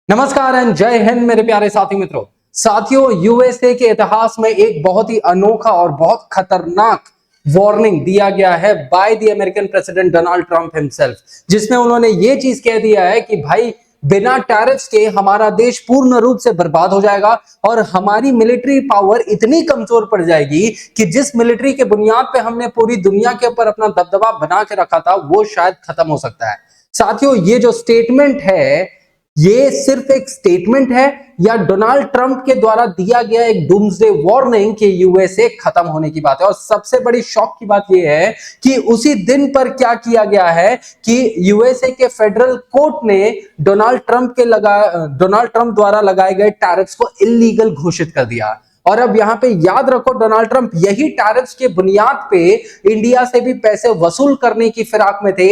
नमस्कार एंड जय हिंद मेरे प्यारे साथी मित्रों। साथियों, यूएसए के इतिहास में एक बहुत ही अनोखा और बहुत खतरनाक वार्निंग दिया गया है by the American president Donald Trump himself, जिसमें उन्होंने ये चीज कह दिया है कि भाई बिना टैरिफ्स के हमारा देश पूर्ण रूप से बर्बाद हो जाएगा और हमारी मिलिट्री पावर इतनी कमजोर पड़ जाएगी कि जिस मिलिट्री के बुनियाद पे हमने पूरी दुनिया के ऊपर अपना दबदबा बना के रखा था वो शायद खत्म हो सकता है। साथियों, ये जो स्टेटमेंट है ये सिर्फ एक स्टेटमेंट है या डोनाल्ड ट्रंप के द्वारा दिया गया एक डूम्सडे वार्निंग कि यूएसए खत्म होने की बात है। और सबसे बड़ी शॉक की बात यह है कि उसी दिन पर क्या किया गया है कि यूएसए के फेडरल कोर्ट ने डोनाल्ड ट्रंप द्वारा लगाए गए टैरिफ्स को इल्लीगल घोषित कर दिया। और अब यहां पे याद रखो, डोनाल्ड ट्रंप यही टैरिफ्स के बुनियाद पे इंडिया से भी पैसे वसूल करने की फिराक में थे,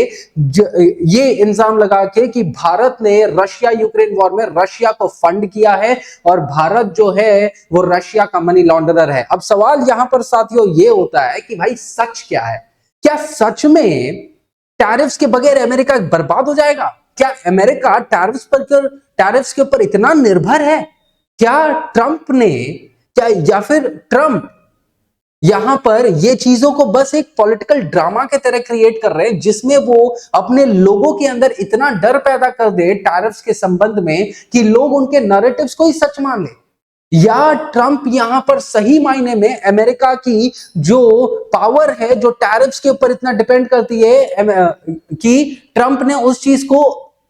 ये इल्जाम लगा के कि भारत ने रशिया यूक्रेन वॉर में रशिया को फंड किया है और भारत जो है वो रशिया का मनी लॉन्ड्रर है। अब सवाल यहां पर साथियों ये होता है कि भाई सच क्या है? क्या सच में टैरिफ्स के बगैर अमेरिका बर्बाद हो जाएगा? क्या अमेरिका टैरिफ्स के ऊपर इतना निर्भर है? क्या या फिर ट्रंप यहां पर ये चीजों को बस एक पॉलिटिकल ड्रामा के तरह क्रिएट कर रहे हैं, जिसमें वो अपने लोगों के अंदर इतना डर पैदा कर दे टैरिफ्स के संबंध में कि लोग उनके नैरेटिव्स को ही सच मान ले? या ट्रंप यहां पर सही मायने में अमेरिका की जो पावर है, जो टैरिफ्स के ऊपर इतना डिपेंड करती है, कि ट्रंप ने उस चीज को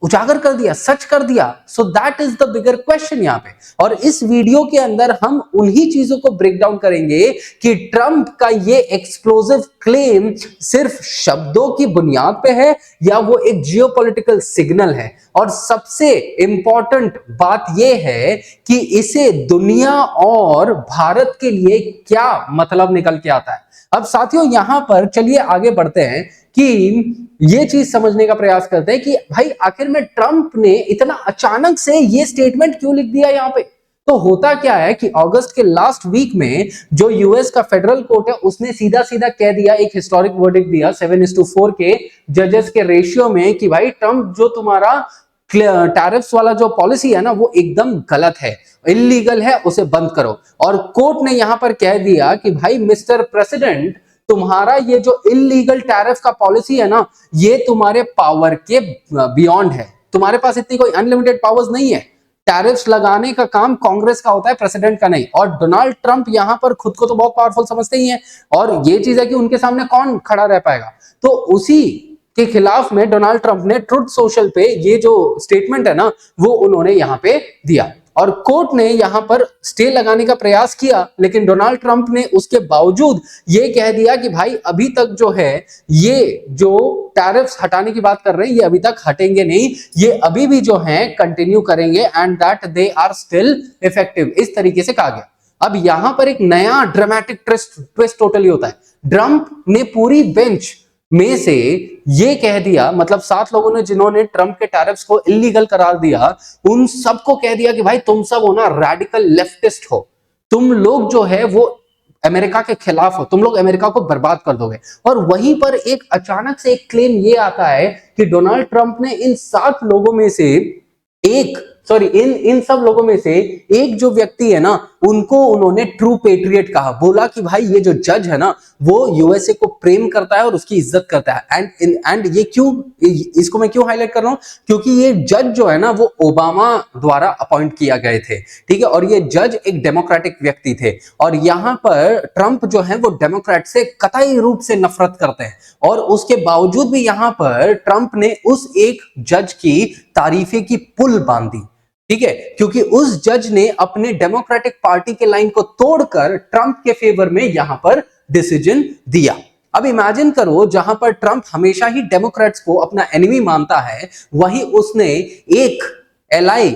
उजागर कर दिया, सच कर दिया? So that is the bigger question यहां पे। और इस वीडियो के अंदर हम उन्हीं चीजों को ब्रेक डाउन करेंगे कि ट्रंप का ये एक्सप्लोसिव क्लेम सिर्फ शब्दों की बुनियाद पे है या वो एक जियोपॉलिटिकल सिग्नल है। और सबसे इंपॉर्टेंट बात यह है कि इसे दुनिया और भारत के लिए क्या मतलब निकल के आता है। अब साथियों यहां पर चलिए आगे बढ़ते हैं कि ये चीज समझने का प्रयास करते हैं कि भाई आखिर में ट्रंप ने इतना अचानक से ये स्टेटमेंट क्यों लिख दिया यहां पे। तो होता क्या है कि अगस्त के लास्ट वीक में जो यूएस का फेडरल कोर्ट है उसने सीधा सीधा कह दिया, एक हिस्टोरिक वर्डिक्ट दिया 7:4 के जजेस के रेशियो में कि भाई ट्रंप जो तुम्हारा टैरिफ्स वाला जो पॉलिसी है ना वो एकदम गलत है, इलीगल है, उसे बंद करो। और कोर्ट ने यहां पर कह दिया कि भाई मिस्टर प्रेसिडेंट, तुम्हारा ये जो इलीगल टैरिफ का पॉलिसी है ना ये तुम्हारे पावर के बियॉन्ड है, तुम्हारे पास इतनी कोई अनलिमिटेड पावर्स नहीं है। टैरिफ्स लगाने का काम कांग्रेस का होता है, प्रेसिडेंट का नहीं। और डोनाल्ड ट्रंप यहां पर खुद को तो बहुत पावरफुल समझते ही हैं और ये चीज है कि उनके सामने कौन खड़ा रह पाएगा। तो उसी के खिलाफ में डोनाल्ड ट्रंप ने ट्रुथ सोशल पे ये जो स्टेटमेंट है ना वो उन्होंने यहां पे दिया और कोर्ट ने यहां पर स्टे लगाने का प्रयास किया, लेकिन डोनाल्ड ट्रंप ने उसके बावजूद ये कह दिया कि भाई अभी तक जो है ये जो टैरिफ्स हटाने की बात कर रहे हैं ये अभी तक हटेंगे नहीं, ये अभी भी जो है कंटिन्यू करेंगे and that they are still effective, इस तरीके से कहा गया। अब यहां पर एक नया ड्रामेटिक ट्विस्ट टोटली होता है। ट्रंप ने पूरी बेंच में से ये कह दिया, मतलब 7 लोगों ने जिन्होंने ट्रंप के टैरिफ्स को इलीगल करार दिया उन सबको कह दिया कि भाई तुम सब हो ना रेडिकल लेफ्टिस्ट हो, तुम लोग जो है वो अमेरिका के खिलाफ हो, तुम लोग अमेरिका को बर्बाद कर दोगे। और वहीं पर एक अचानक से एक क्लेम ये आता है कि डोनाल्ड ट्रंप ने इन 7 लोगों में से इन सब लोगों में से एक जो व्यक्ति है ना उनको उन्होंने ट्रू पेट्रियट कहा। बोला कि भाई ये जो जज है ना वो यूएसए को प्रेम करता है और उसकी इज्जत करता है। एंड ये क्यों, इसको मैं क्यों हाईलाइट कर रहा हूं, क्योंकि ये जज जो है ना वो ओबामा द्वारा अपॉइंट किया गए थे, ठीक है, और ये जज एक डेमोक्रेटिक व्यक्ति थे। और यहां पर ट्रंप जो है वो डेमोक्रेट से कतई रूप से नफरत करते हैं और उसके बावजूद भी यहां पर ट्रंप ने उस एक जज की तारीफे की पुल बांधी, ठीक है, क्योंकि उस जज ने अपने डेमोक्रेटिक पार्टी के लाइन को तोड़कर ट्रंप के फेवर में यहां पर डिसीजन दिया। अब इमेजिन करो, जहां पर ट्रंप हमेशा ही डेमोक्रेट्स को अपना एनिमी मानता है वहीं उसने एक एलाई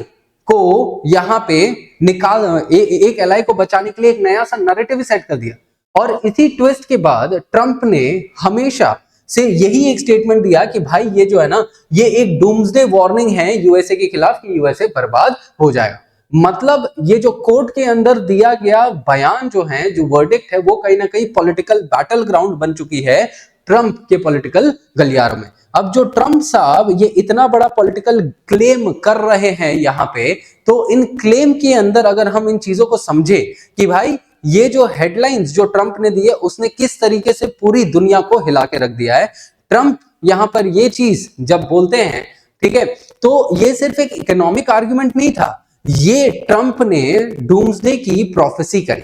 को यहां पे एक एलाई को बचाने के लिए एक नया सा नैरेटिव सेट कर दिया। और इसी ट्विस्ट के बाद ट्रंप ने हमेशा से यही एक स्टेटमेंट दिया कि भाई ये जो है ना ये एक डूम्सडे वार्निंग है यूएसए के खिलाफ कि यूएसए बर्बाद हो जाएगा। मतलब ये जो कोर्ट के अंदर दिया गया बयान जो है, जो वर्डिक्ट है, वो कहीं ना कहीं पॉलिटिकल बैटल ग्राउंड बन चुकी है ट्रंप के पॉलिटिकल गलियारों में। अब जो ट्रंप साहब ये इतना बड़ा पॉलिटिकल क्लेम कर रहे हैं यहाँ पे, तो इन क्लेम के अंदर अगर हम इन चीजों को समझे कि भाई ये जो हेडलाइंस जो ट्रंप ने दी है उसने किस तरीके से पूरी दुनिया को हिला के रख दिया है। ट्रंप यहाँ पर ये चीज जब बोलते हैं, ठीक है, तो ये सिर्फ एक इकोनॉमिक आर्गुमेंट नहीं था, ये ट्रंप ने डूम्सडे की प्रोफेसी करी।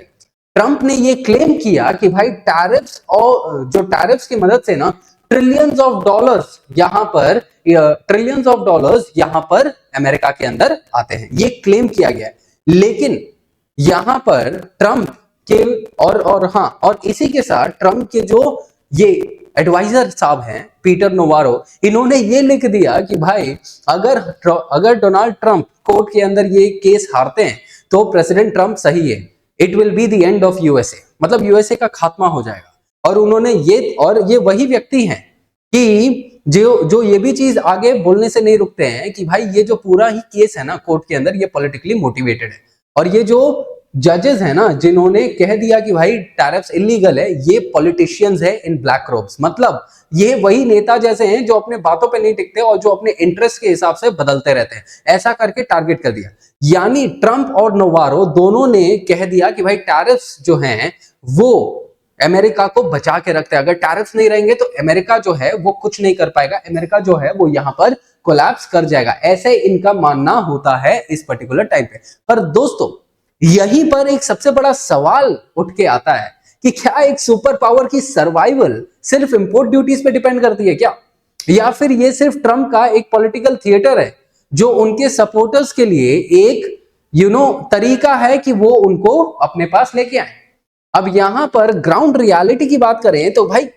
ट्रंप ने ये क्लेम किया कि भाई टैरिफ्स और जो टैरिफ्स की मदद से ना ट्रिलियंस ऑफ डॉलर्स यहां पर अमेरिका के अंदर आते हैं, ये क्लेम किया गया है। लेकिन यहां पर ट्रंप के और इसी के साथ ट्रंप के जो ये एडवाइजर साहब हैं पीटर नोवारो, इन्होंने ये लिख दिया कि भाई अगर डोनाल्ड ट्रंप कोर्ट के अंदर ये केस हारते हैं तो प्रेसिडेंट ट्रंप सही है, it will be the end of USA, मतलब यूएसए का खात्मा हो जाएगा। और उन्होंने ये वही व्यक्ति हैं कि जो ये भी चीज आगे बोलने से नहीं रुकते हैं कि भाई ये जो पूरा ही केस है ना कोर्ट के अंदर, ये पॉलिटिकली मोटिवेटेड है। और ये जो जजेस है ना जिन्होंने कह दिया कि भाई टैरिफ्स इलीगल है, ये पॉलिटिशियंस है इन ब्लैक रोब्स, मतलब ये वही नेता जैसे हैं जो अपने बातों पे नहीं टिकते और जो अपने इंटरेस्ट के हिसाब से बदलते रहते हैं, ऐसा करके टारगेट कर दिया। यानी ट्रंप और नोवारो दोनों ने कह दिया कि भाई टैरिफ्स जो हैं वो अमेरिका को बचा के रखते हैं, अगर टैरिफ्स नहीं रहेंगे तो अमेरिका जो है वो कुछ नहीं कर पाएगा, अमेरिका जो है वो यहाँ पर कोलैप्स कर जाएगा, ऐसे इनका मानना होता है इस पर्टिकुलर टाइम पे। पर दोस्तों यहीं पर एक सबसे बड़ा सवाल उठ के आता है कि क्या एक सुपर पावर की सर्वाइवल सिर्फ इंपोर्ट ड्यूटीज पे डिपेंड करती है क्या, या फिर ये सिर्फ ट्रंप का एक पॉलिटिकल थिएटर है जो उनके सपोर्टर्स के लिए एक तरीका है कि वो उनको अपने पास लेके आए। अब यहां पर ग्राउंड रियलिटी की बात करें तो भाई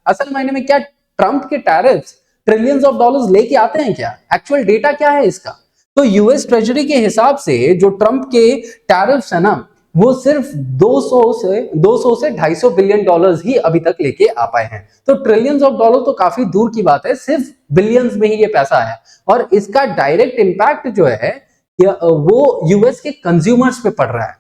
असल मायने में क्या ट्रंप के टैरिफ्स ट्रिलियंस ऑफ डॉलर्स लेके आते हैं क्या, एक्चुअल डेटा क्या है इसका? तो यूएस ट्रेजरी के हिसाब से जो ट्रंप के टैरिफ्स है ना वो सिर्फ 200 से 250 बिलियन डॉलर्स ही अभी तक लेके आ पाए हैं। तो ट्रिलियंस ऑफ डॉलर तो काफी दूर की बात है, सिर्फ बिलियंस में ही ये पैसा है। और इसका डायरेक्ट इंपैक्ट जो है वो यूएस के कंज्यूमर्स पे पड़ रहा है,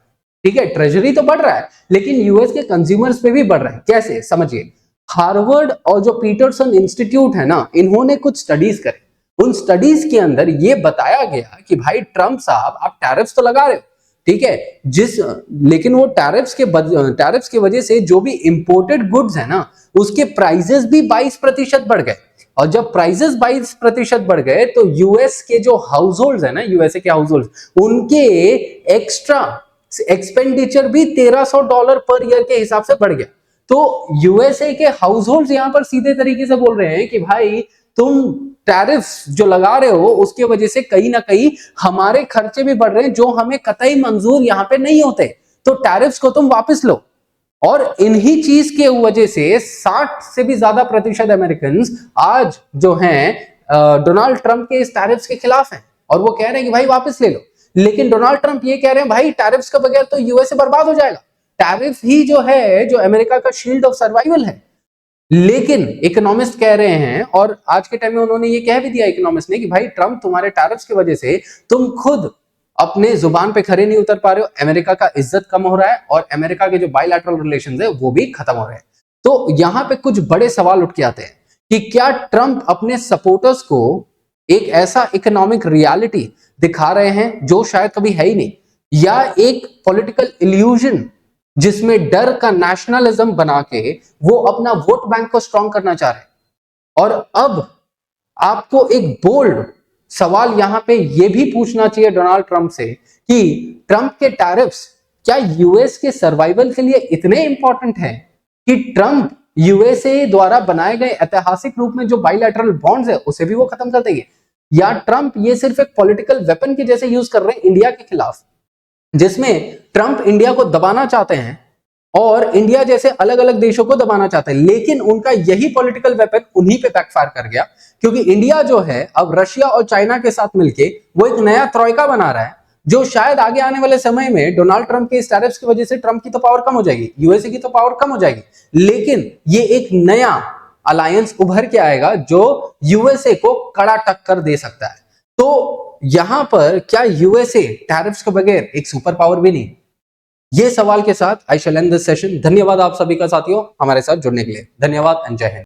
ठीक है, ट्रेजरी तो बढ़ रहा है लेकिन यूएस के कंज्यूमर्स पे भी बढ़ रहा है। कैसे, समझिए। हार्वर्ड और जो पीटरसन इंस्टीट्यूट है ना, इन्होंने कुछ स्टडीज करी, उन स्टडीज के अंदर ये बताया गया कि भाई ट्रंप साहब आप टैरिफ्स तो लगा रहे हो, ठीक है, लेकिन वो टैरिफ्स की वजह से जो भी इंपोर्टेड गुड्स है ना उसके प्राइसेस भी 22% बढ़ गए। और जब प्राइसेस 22% बढ़ गए तो यूएस के जो हाउस होल्ड है ना, यूएसए के हाउस होल्ड, उनके एक्स्ट्रा एक्सपेंडिचर भी $1300 पर ईयर के हिसाब से बढ़ गया। तो यूएसए के हाउस होल्ड यहां पर सीधे तरीके से बोल रहे हैं कि भाई तुम टैरिफ्स जो लगा रहे हो उसके वजह से कहीं ना कहीं हमारे खर्चे भी बढ़ रहे हैं जो हमें कतई मंजूर यहां पे नहीं होते, तो टैरिफ्स को तुम वापस लो। और इन्हीं चीज के वजह से 60 से भी ज्यादा प्रतिशत अमेरिकन आज जो हैं डोनाल्ड ट्रंप के इस टैरिफ्स के खिलाफ हैं और वो कह रहे हैं कि भाई वापस ले लो। लेकिन डोनाल्ड ट्रंप ये कह रहे हैं भाई टैरिफ्स के बगैर तो यूएसए बर्बाद हो जाएगा, टैरिफ ही जो है जो अमेरिका का शील्ड ऑफ सर्वाइवल है। लेकिन इकोनॉमिस्ट कह रहे हैं, और आज के टाइम में उन्होंने ये कह भी दिया इकोनॉमिस्ट ने, कि भाई ट्रंप तुम्हारे टैरिफ्स की वजह से तुम खुद अपने जुबान पे खड़े नहीं उतर पा रहे हो, अमेरिका का इज्जत कम हो रहा है और अमेरिका के जो बायलैटरल रिलेशंस है वो भी खत्म हो रहे हैं। तो यहां पे कुछ बड़े सवाल उठ के आते हैं कि क्या ट्रंप अपने सपोर्टर्स को एक ऐसा इकोनॉमिक रियलिटी दिखा रहे हैं जो शायद कभी है ही नहीं, या एक पॉलिटिकल इल्यूजन जिसमें डर का नेशनलिज्म बना के वो अपना वोट बैंक को स्ट्रॉन्ग करना चाह रहे हैं। और अब आपको एक बोल्ड सवाल यहां पे ये भी पूछना चाहिए डोनाल्ड ट्रंप से कि ट्रंप के टैरिफ्स क्या यूएस के सर्वाइवल के लिए इतने इंपॉर्टेंट हैं कि ट्रंप यूएसए द्वारा बनाए गए ऐतिहासिक रूप में जो बायलैटरल बॉन्ड्स है उसे भी वो खत्म कर देंगे, या ट्रंप ये सिर्फ एक पॉलिटिकल वेपन के जैसे यूज कर रहे हैं इंडिया के खिलाफ, जिसमें ट्रंप इंडिया को दबाना चाहते हैं और इंडिया जैसे अलग अलग देशों को दबाना चाहते हैं, लेकिन उनका यही पॉलिटिकल वेपन उन्हीं पे बैकफायर कर गया, क्योंकि इंडिया जो है अब रशिया और चाइना के साथ मिलके वो एक नया ट्रॉयका बना रहा है, जो शायद आगे आने वाले समय में डोनाल्ड ट्रंप के टैरिफ्स की वजह से ट्रंप की तो पावर कम हो जाएगी, यूएसए की तो पावर कम हो जाएगी, लेकिन ये एक नया अलायंस उभर के आएगा जो यूएसए को कड़ा टक्कर दे सकता है। तो यहां पर क्या यूएसए टैरिफ्स के बगैर एक सुपर पावर भी नहीं? ये सवाल के साथ आई शैल एंड दिस सेशन। धन्यवाद आप सभी का साथियों हमारे साथ जुड़ने के लिए। धन्यवाद एंड जय हिंद।